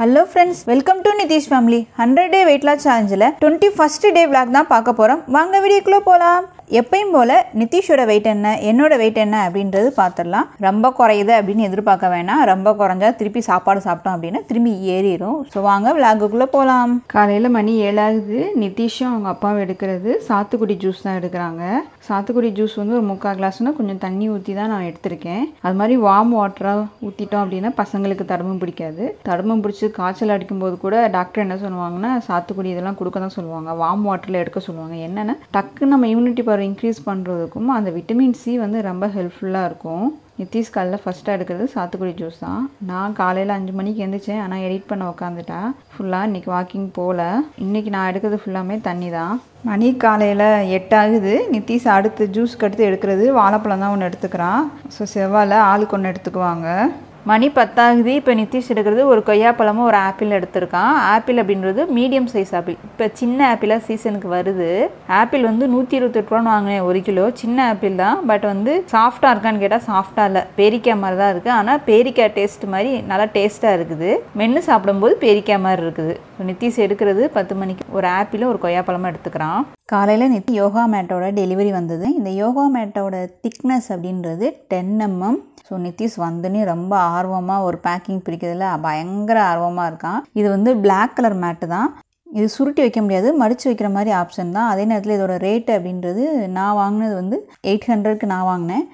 Hello friends, welcome to NithishFamily. 100 day weight loss challenge la 21st day vlog தான் பார்க்க போறோம். வாங்க வீடியோக்குள்ள போலாம். எப்பவும் போல நிதிஷோட weight என்ன என்னோட weight என்ன அப்படின்றது பாத்துறலாம். ரொம்ப குறையுது அப்படினு எதிர்பார்க்க வேணாம். ரொம்ப குறஞ்சா திருப்பி சாப்பாடு சாப்பிட்டோம் அப்படினா திரும்பி ஏறிரும். சோ வாங்க vlogக்குள்ள போலாம். காலையில மணி 7 ஆகுது. நிதிஷும் அவங்க அப்பாவும் எடுக்கிறது சாத்துக்குடி ஜூஸ் தான் எடுக்கறாங்க. சாத்துக்குடி ஜூஸ் வந்து ஒரு 3/4 கிளாஸ்னா கொஞ்சம் தண்ணி ஊத்தி தான் நான் எடுத்துர்க்கேன். அது மாதிரி வார்ம் வாட்டரா ஊத்திட்டோம் அப்படினா பசங்களுக்கு தடமும் பிடிக்காது. தடமும் பிடிச்சு காய்ச்சல் அடிக்கும்போது கூட டாக்டர் என்ன சொல்லுவாங்கன்னா சாத்துக்குடி இதெல்லாம் கொடுக்க தான் சொல்லுவாங்க. வார்ம் வாட்டர்ல எடுக்க சொல்லுவாங்க. என்னன்னா டக்கு நம்ம இம்யூனிட்டி பவர் இன்க்ரீஸ் பண்றதுக்கும் அந்த விட்டமின் சி வந்து ரொம்ப ஹெல்ப்ஃபுல்லா இருக்கும். நிதிஷ் காலைல ஃபர்ஸ்ட்டாக எடுக்கிறது சாத்துக்குடி ஜூஸ் தான். நான் காலையில் 5 மணிக்கு எழுந்திரிச்சேன். ஆனால் எடிட் பண்ண உட்காந்துட்டேன். ஃபுல்லாக இன்றைக்கி வாக்கிங் போகல. இன்றைக்கி நான் எடுக்கிறது ஃபுல்லாமே தண்ணி தான். மணி காலையில் 8 ஆகுது. நிதிஷ் அடுத்து ஜூஸ்க்கு அடுத்து எடுக்கிறது வாழைப்பழம் தான் ஒன்று எடுத்துக்கிறான். ஸோ செவ்வாயில் ஆளுக்கு ஒன்று எடுத்துக்குவாங்க. மணி 10 ஆகுது. இப்போ நிதிஷ் எடுக்கிறது ஒரு கொய்யாப்பழமும் ஒரு ஆப்பிள் எடுத்திருக்கான். ஆப்பிள் அப்படின்றது மீடியம் சைஸ் ஆப்பிள். இப்போ சின்ன ஆப்பிளாக சீசனுக்கு வருது. ஆப்பிள் வந்து 128 ரூபான்னு வாங்கினேன் 1 கிலோ. சின்ன ஆப்பிள் தான். பட் வந்து சாஃப்டாக இருக்கான்னு கேட்டால் சாஃப்டாக இல்லை. பேரிக்காய் மாதிரி தான் இருக்குது. ஆனால் பேரிக்காய் டேஸ்ட் மாதிரி நல்லா டேஸ்ட்டாக இருக்குது. மென்று சாப்பிடும்போது பேரிக்காய் மாதிரி இருக்குது. நிதிஷ் எடுக்கிறது 10 மணிக்கு ஒரு ஆப்பிளும் ஒரு கொய்யாப்பழமும் எடுத்துக்கிறான். காலையில் நித்தி யோகா மேட்டோட டெலிவரி வந்தது. இந்த யோகா மேட்டோட திக்னஸ் அப்படின்றது 10 mm. ஸோ நிதிஷ் வந்துன்னு ரொம்ப ஆர்வமாக ஒரு பேக்கிங் பிரிக்கிறதுல பயங்கர ஆர்வமாக இருக்கான். இது வந்து பிளாக் கலர் மேட்டு தான். இது சுருட்டி வைக்க முடியாது, மடித்து வைக்கிற மாதிரி ஆப்ஷன் தான். அதே நேரத்தில் இதோட ரேட்டு அப்படின்றது நான் வாங்கினது வந்து 800க்கு நான் வாங்கினேன்.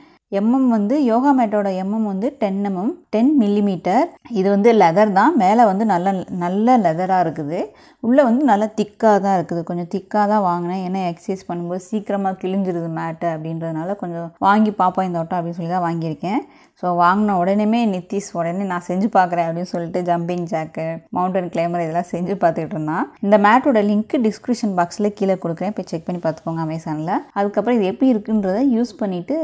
வந்து யோகா மேட்டோட வந்து 10 mm 10 millimeter. இது வந்து லெதர் தான். மேலே வந்து நல்ல லெதராக இருக்குது. உள்ளே வந்து நல்லா திக்காக தான் இருக்குது. கொஞ்சம் திக்காக தான் வாங்கினேன். ஏன்னா எக்ஸசைஸ் பண்ணும்போது சீக்கிரமாக கிழிஞ்சிருது மேட்டு அப்படின்றதுனால கொஞ்சம் வாங்கி பார்ப்போம் இந்த வட்டம் அப்படின்னு சொல்லி தான் வாங்கியிருக்கேன். ஸோ வாங்கின உடனே நிதிஷ் உடனே நான் செஞ்சு பார்க்குறேன் அப்படின்னு சொல்லிட்டு ஜம்பிங் ஜாக்கு, மவுண்டன் கிளைமர் இதெல்லாம் செஞ்சு பார்த்துக்கிட்டு இருந்தான். இந்த மேட்டோட லிங்க் டிஸ்கிரிப்ஷன் பாக்ஸில் கீழே கொடுக்குறேன். போய் செக் பண்ணி பார்த்துக்கோங்க அமேசானில். அதுக்கப்புறம் இது எப்படி இருக்குன்றதை யூஸ் பண்ணிவிட்டு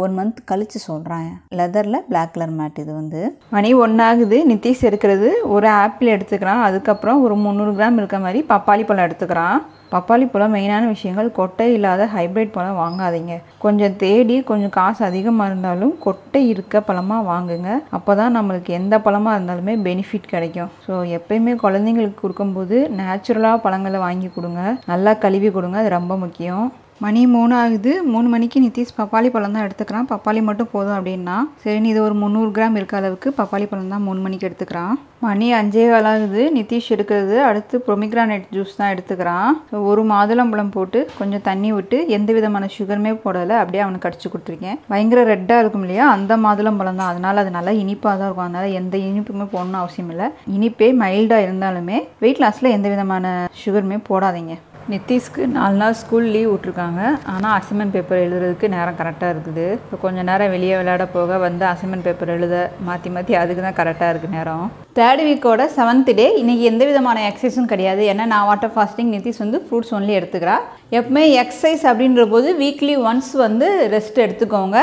1 month கழித்து சொல்கிறேன். லெதரில் பிளாக் கலர் மேட் இது வந்து. மணி 1 ஆகுது. நிதிஷ் எடுக்கிறது ஒரு ஆப்பிள் எடுத்துக்கிறான். அதுக்கப்புறம் ஒரு 300 கிராம் இருக்க மாதிரி பப்பாளி பழம் எடுத்துக்கிறான். பப்பாளி பழம் மெயினான விஷயங்கள் கொட்டை இல்லாத ஹைப்ரிட் பழம் வாங்காதீங்க. கொஞ்சம் தேடி கொஞ்சம் காசு அதிகமாக இருந்தாலும் கொட்டை இருக்க பழமாக வாங்குங்க. அப்போ தான் நம்மளுக்கு எந்த பழமாக இருந்தாலுமே பெனிஃபிட் கிடைக்கும். ஸோ எப்பயுமே குழந்தைங்களுக்கு கொடுக்கும்போது நேச்சுரலாக பழங்களை வாங்கி கொடுங்க. நல்லா கழுவி கொடுங்க. அது ரொம்ப முக்கியம். மணி 3 ஆகுது. 3 மணிக்கு நிதிஷ் பப்பாளி பழம் தான் எடுத்துக்கிறான். பப்பாளி மட்டும் போதும் அப்படின்னா சரின்னு இது ஒரு 300 கிராம் இருக்க அளவுக்கு பப்பாளி பழம் தான் 3 மணிக்கு எடுத்துக்கிறான். மணி 5:15 ஆகுது. நிதிஷ் எடுக்கிறது அடுத்து பொமிக்ரானேட் ஜூஸ் தான் எடுத்துக்கிறான். ஒரு மாதுளம்பழம் போட்டு கொஞ்சம் தண்ணி விட்டு எந்த விதமான சுகருமே போடலை. அப்படியே அவனுக்கு கடிச்சு கொடுத்துருக்கேன். பயங்கர ரெட்டாக இருக்கும் இல்லையா, அந்த மாதுளம்பழம் தான். அதனால் அது நல்லா இனிப்பாக தான் இருக்கும். அதனால் எந்த இனிப்புமே போடணும்னு அவசியம் இல்லை. இனிப்பே மைல்டாக இருந்தாலுமே வெயிட் லாஸில் எந்த விதமான சுகருமே போடாதீங்க. நிதிஷ்க்கு 4 நாள் ஸ்கூல் லீவ் விட்ருக்காங்க. ஆனால் அசைன்மெண்ட் பேப்பர் எழுதுறதுக்கு நேரம் கரெக்டாக இருக்குது. இப்போ கொஞ்சம் நேரம் வெளியே விளையாட போக வந்து அசைன்மெண்ட் பேப்பர் எழுத மாற்றி அதுக்கு தான் கரெக்டாக இருக்குது நேரம். 3rd வீக்கோட 7th டே. இன்றைக்கி எந்த விதமான எக்ஸசைஸும் கிடையாது. ஏன்னா நான் வாட்டர் ஃபாஸ்டிங், நிதிஷ் வந்து ஃப்ரூட்ஸ் ஒன்லி எடுத்துக்கிறா. எப்பவுமே எக்ஸசைஸ் அப்படின்ற போது வீக்லி ஒன்ஸ் வந்து ரெஸ்ட் எடுத்துக்கோங்க.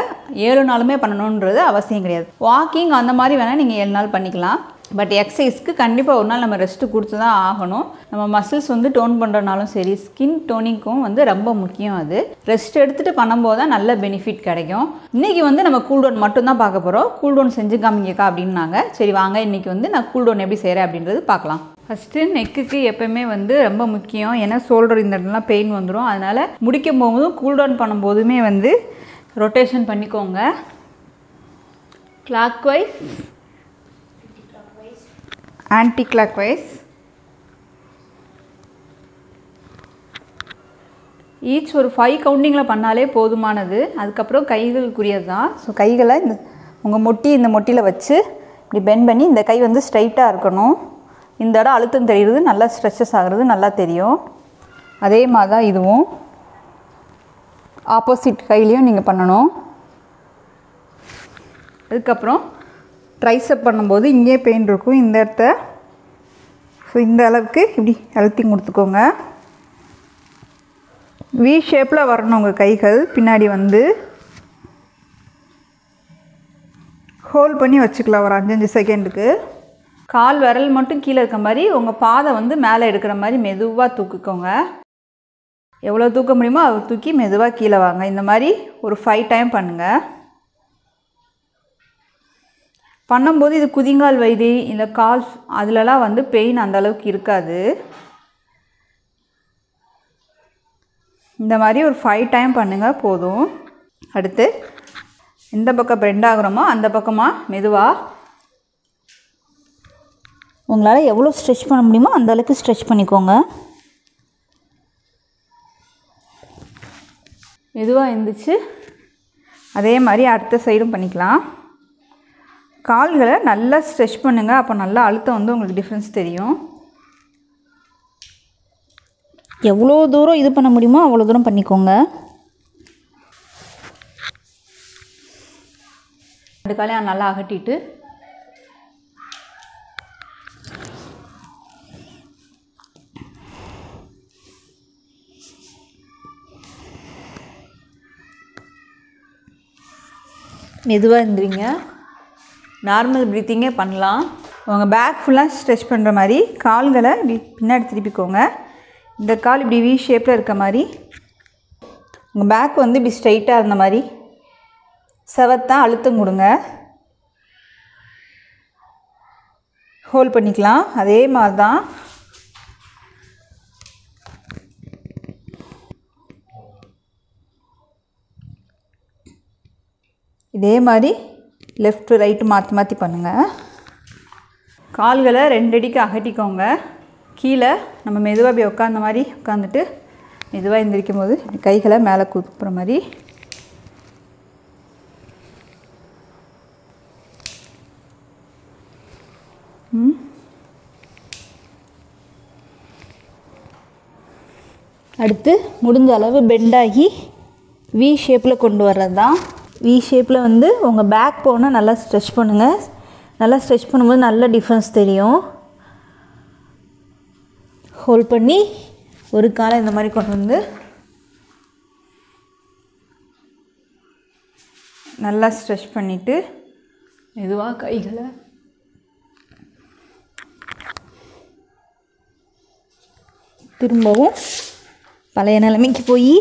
7 நாளுமே பண்ணணுன்றது அவசியம் கிடையாது. வாக்கிங் அந்த மாதிரி வேணால் நீங்கள் 7 நாள் பண்ணிக்கலாம். பட் எக்ஸசைஸ்க்கு கண்டிப்பாக ஒரு நாள் நம்ம ரெஸ்ட்டு கொடுத்து தான் ஆகணும். நம்ம மசில்ஸ் வந்து டோன் பண்ணுறனாலும் சரி, ஸ்கின் டோனிங்க்கும் வந்து ரொம்ப முக்கியம். அது ரெஸ்ட் எடுத்துகிட்டு பண்ணும்போது தான் நல்ல பெனிஃபிட் கிடைக்கும். இன்றைக்கி வந்து நம்ம கூல் டவுன் மட்டும் தான் பார்க்க போகிறோம். கூல் டவுன் செஞ்சு காமிங்கக்கா அப்படின்னாங்க. சரி வாங்க இன்றைக்கி வந்து நான் கூல் டவுன் எப்படி செய்கிறேன் அப்படின்றது பார்க்கலாம். ஃபஸ்ட்டு நெக்குக்கு எப்போயுமே வந்து ரொம்ப முக்கியம். ஏன்னா ஷோல்டர் இந்த இடம்லாம் பெயின் வந்துடும். அதனால் முடிக்கும் போதும் கூல் டவுன் பண்ணும்போதுமே வந்து ரொட்டேஷன் பண்ணிக்கோங்க. Clockwise, anti clockwise. Each ஒரு 5 கவுண்டிங்கில் பண்ணாலே போதுமானது. அதுக்கப்புறம் கைகளுக்குரியது தான். ஸோ கைகளை இந்த இந்த மொட்டியில் வச்சு இப்படி பெண்ட் பண்ணி இந்த கை வந்து ஸ்ட்ரைட்டாக இருக்கணும். இந்த இடம் அழுத்தம் தெரியுறது, நல்லா ஸ்ட்ரெச்சஸ் ஆகிறது நல்லா தெரியும். அதே மாதிரி தான் இதுவும் ஆப்போசிட் கையிலையும் நீங்கள் பண்ணணும். அதுக்கப்புறம் ட்ரைசப் பண்ணும்போது இங்கே பெயின் இருக்கும் இந்த இடத்த. ஸோ இந்த அளவுக்கு இப்படி அழுத்தி கொடுத்துக்கோங்க. வி ஷேப்பில் வரணும் உங்கள் கைகள். பின்னாடி வந்து ஹோல்ட் பண்ணி வச்சுக்கலாம் ஒரு 5 செகண்டுக்கு. கால் விரல் மட்டும் கீழே இருக்க மாதிரி உங்கள் பாதை வந்து மேலே எடுக்கிற மாதிரி மெதுவாக தூக்கிக்கோங்க. எவ்வளோ தூக்க முடியுமோ அதை தூக்கி மெதுவாக கீழே வாங்க. இந்த மாதிரி ஒரு 5 டைம் பண்ணுங்கள். பண்ணும்போது இது குதிங்கால் வலி இல்லை கால் அதிலலாம் வந்து பெயின் அந்த அளவுக்கு இருக்காது. இந்த மாதிரி ஒரு 5 டைம் பண்ணுங்கள் போதும். அடுத்து எந்த பக்கம் பெண்ட் ஆகுறோமோ அந்த பக்கமாக மெதுவாக உங்களால் எவ்வளோ ஸ்ட்ரெச் பண்ண முடியுமோ அந்த அளவுக்கு ஸ்ட்ரெச் பண்ணிக்கோங்க. மெதுவாக எழுந்திரிச்சு அதே மாதிரி அடுத்த சைடும் பண்ணிக்கலாம். கால்களை நல்லா ஸ்ட்ரெச் பண்ணுங்கள். அப்போ நல்லா அழுத்தம் வந்து உங்களுக்கு டிஃப்ரென்ஸ் தெரியும். எவ்வளோ தூரம் இது பண்ண முடியுமோ அவ்வளோ தூரம் பண்ணிக்கோங்க. 2 காலையும் நல்லா அகட்டிட்டு மெதுவாக இருந்துருங்க. நார்மல் ப்ரீத்திங்கே பண்ணலாம். உங்கள் பேக் ஃபுல்லாக ஸ்ட்ரெச் பண்ணுற மாதிரி கால்களை இப்படி பின்னாடி திருப்பிக்கோங்க. இந்த கால் இப்படி வி ஷேப்பில் இருக்க மாதிரி உங்கள் பேக் வந்து இப்படி ஸ்ட்ரைட்டாக இருந்த மாதிரி செவத்தான் அழுத்தம் கொடுங்க. ஹோல்ட் பண்ணிக்கலாம். அதே மாதிரி தான் இதே மாதிரி லெஃப்ட் ரைட்டு மாற்றி மாற்றி பண்ணுங்கள். கால்களை 2 அடிக்கு அகட்டிக்கோங்க. கீழே நம்ம மெதுவாக அப்படி உட்காந்த மாதிரி உட்காந்துட்டு மெதுவாக எந்திரிக்கும் போது கைகளை மேலே கூப்புற மாதிரி அடுத்து முடிஞ்ச அளவு பெண்டாகி வி ஷேப்பில் கொண்டு வர்றது தான். வி ஷேப்பில் வந்து உங்கள் பேக் போனை நல்லா ஸ்ட்ரெச் பண்ணுங்கள். நல்லா ஸ்ட்ரெச் பண்ணும்போது நல்ல டிஃப்ரென்ஸ் தெரியும். ஹோல்ட் பண்ணி ஒரு காலை இந்த மாதிரி கொண்டு வந்து நல்லா ஸ்ட்ரெச் பண்ணிவிட்டு மெதுவாக கைகளை திரும்பவும் பழைய நிலைமைக்கு போய்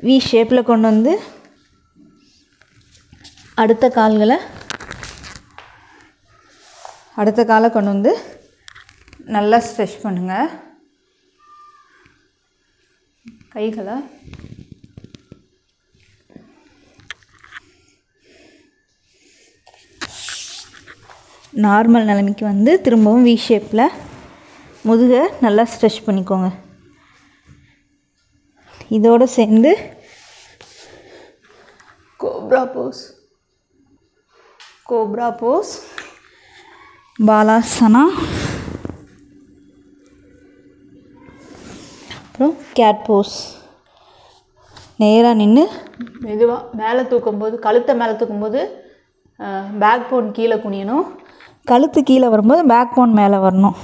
வி ஷேப்பில் கொண்டு வந்து அடுத்த காலை கொண்டு வந்து நல்லா ஸ்ட்ரெச் பண்ணுங்கள். கைகளை நார்மல் நிலைமைக்கு வந்து திரும்பவும் வி ஷேப்பில் முதுகை நல்லா ஸ்ட்ரெச் பண்ணிக்கோங்க. இதோடு சேர்ந்து கோப்ரா போஸ் பாலாசனா அப்புறம் கேட் போஸ். நேராக நின்று மெதுவாக மேலே தூக்கும்போது கழுத்தை மேலே தூக்கும்போது பேக் போன் கீழே குனியணும். கழுத்து கீழே வரும்போது பேக் போன் மேலே வரணும்.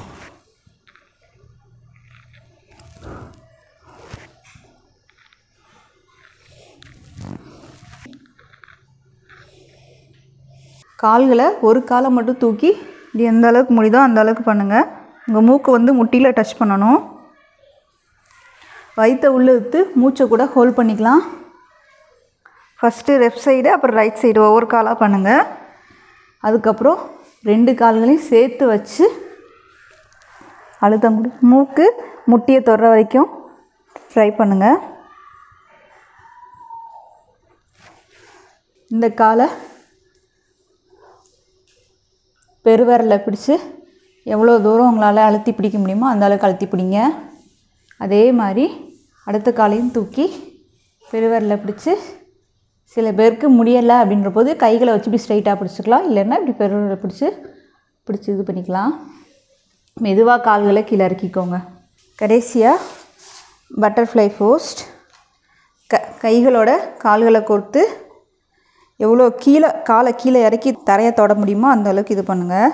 கால்களை ஒரு காலை மட்டும் தூக்கி இது எந்த அளவுக்கு முடியுதோ அந்த அளவுக்கு பண்ணுங்கள். உங்கள் மூக்கு வந்து முட்டியில் டச் பண்ணணும். வயிற்றை உள்ளே இழுத்து மூச்சை கூட ஹோல்ட் பண்ணிக்கலாம். ஃபஸ்ட்டு லெஃப்ட் சைடு அப்புறம் ரைட் சைடு ஒவ்வொரு காலாக பண்ணுங்கள். அதுக்கப்புறம் 2 கால்களையும் சேர்த்து வச்சு அழுத்தம் மூக்கு முட்டியை தொடுற வரைக்கும் ட்ரை பண்ணுங்கள். இந்த காலை பெருவிரலில் பிடிச்சி எவ்வளோ தூரம் உங்களால் அழுத்தி பிடிக்க முடியுமோ அந்த அளவுக்கு அழுத்தி பிடிங்க. அதே மாதிரி அடுத்த காலையும் தூக்கி பெருவிரலில் பிடிச்சி சில பேருக்கு முடியலை அப்படின்ற போது கைகளை வச்சு இப்படி ஸ்ட்ரைட்டாக பிடிச்சிக்கலாம். இல்லைன்னா இப்படி பெருவிரலை பிடிச்சி இது பண்ணிக்கலாம். மெதுவாக கால்களை கீழே இறக்கிக்கோங்க. கடைசியாக பட்டர்ஃப்ளை போஸ்ட். கைகளோட கால்களை கோர்த்து எவ்வளோ காலை கீழே இறக்கி தரையை தொட முடியுமோ அந்த அளவுக்கு இது பண்ணுங்கள்.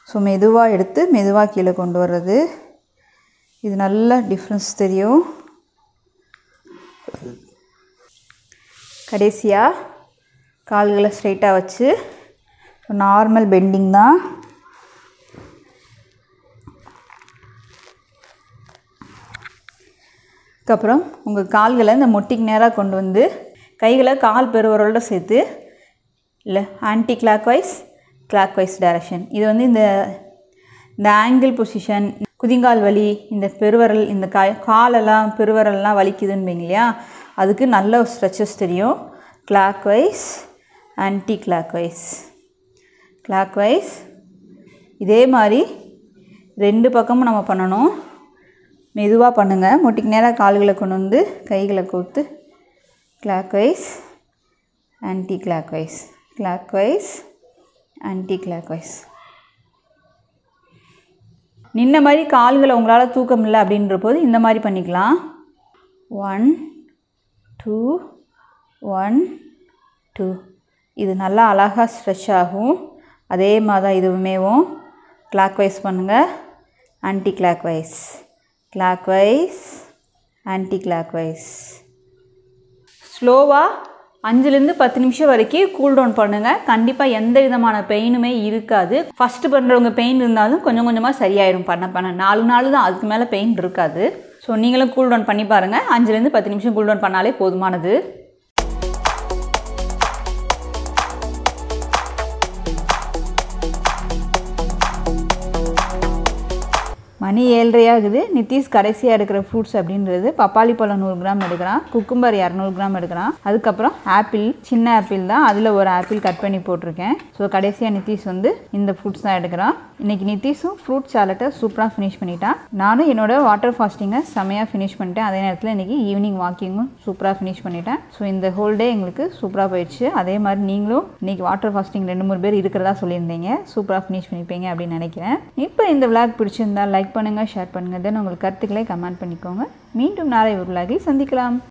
ஸோ மெதுவாக எடுத்து மெதுவாக கீழே கொண்டு வர்றது. இது நல்ல டிஃப்ரென்ஸ் தெரியும். கடைசியாக கால்களை ஸ்ட்ரைட்டாக வச்சு நார்மல் பெண்டிங் தான். அதுக்கப்புறம் உங்கள் கால்களை இந்த மொட்டிக்கு நேராக கொண்டு வந்து கைகளை கால் பெருவரோட சேர்த்து இல்லை anti clockwise clockwise direction. இது வந்து இந்த ஆங்கிள் பொசிஷன், குதிங்கால் வலி, இந்த பெருவரல், இந்த காலெல்லாம் பெருவரல்லாம் வலிக்குதுன்னு இல்லையா, அதுக்கு நல்ல ஸ்ட்ரெச்சஸ் தெரியும். clockwise, anti clockwise, clockwise. இதே மாதிரி ரெண்டு பக்கமும் நம்ம பண்ணணும். மெதுவாக பண்ணுங்கள். முட்டிக்கு நேராக கால்களை கொண்டு வந்து கைகளை கோர்த்து clockwise, anti clockwise, clockwise, anti clockwise. நின்ன மாதிரி கால்களை உங்களால் தூக்க முடியல அப்படின்ற போது இந்த மாதிரி பண்ணிக்கலாம். 1 2 1 2. இது நல்லா அழகாக ஸ்ட்ரெச் ஆகும். அதே மாதிரி தான் இதுவுமேவும் clockwise பண்ணுங்கள், anti clockwise, clockwise, anti clockwise. ஸ்லோவாக 5லேருந்து 10 நிமிஷம் வரைக்கும் கூல் டவுன் பண்ணுங்கள். கண்டிப்பாக எந்த விதமான பெயினுமே இருக்காது. ஃபஸ்ட்டு பண்ணுறவங்க பெயின் இருந்தாலும் கொஞ்சம் கொஞ்சமாக சரியாயிடும். பண்ண 4 நாள் தான், அதுக்கு மேலே பெயின் இருக்காது. ஸோ நீங்களும் கூல் டவுன் பண்ணி பாருங்கள். 5லேருந்து 10 நிமிஷம் கூல் டவுன் பண்ணாலே போதுமானது. மணி 7:30 ஆகுது. நிதிஷ் கடைசியாக எடுக்கிற ஃப்ரூட்ஸ் அப்படின்றது பப்பாளி பழம் 100 கிராம் எடுக்கிறான், குக்கும்பர் 200 கிராம் எடுக்கிறான், அதுக்கப்புறம் ஆப்பிள், சின்ன ஆப்பிள் தான், அதில் ஒரு ஆப்பிள் கட் பண்ணி போட்டிருக்கேன். ஸோ கடைசியாக நிதிஷ் வந்து இந்த ஃப்ரூட்ஸ் தான் எடுக்கிறான். இன்றைக்கி நிதிஷும் ஃப்ரூட் சாலட்டை சூப்பராக ஃபினிஷ் பண்ணிட்டான். நானும் என்னோட வாட்டர் ஃபாஸ்டிங்கை செம்மையாக ஃபினிஷ் பண்ணிட்டேன். அதே நேரத்தில் இன்றைக்கி ஈவினிங் வாக்கிங்கும் சூப்பராக ஃபினிஷ் பண்ணிட்டேன். ஸோ இந்த ஹோல் டே எங்களுக்கு சூப்பராக போயிடுச்சு. அதே மாதிரி நீங்களும் இன்றைக்கி வாட்டர் ஃபாஸ்டிங் 2-3 பேர் இருக்கிறதா சொல்லியிருந்தீங்க. சூப்பராக ஃபினிஷ் பண்ணிப்பீங்க அப்படின்னு நினைக்கிறேன். இப்போ இந்த விளாக் பிடிச்சிருந்தா லைக் பண்ணுங்கள், ஷேர் பண்ணுங்கள். தென் உங்கள் கருத்துக்களை கமெண்ட் பண்ணிக்கோங்க. மீண்டும் நாளை ஒரு விளாகில் சந்திக்கலாம்.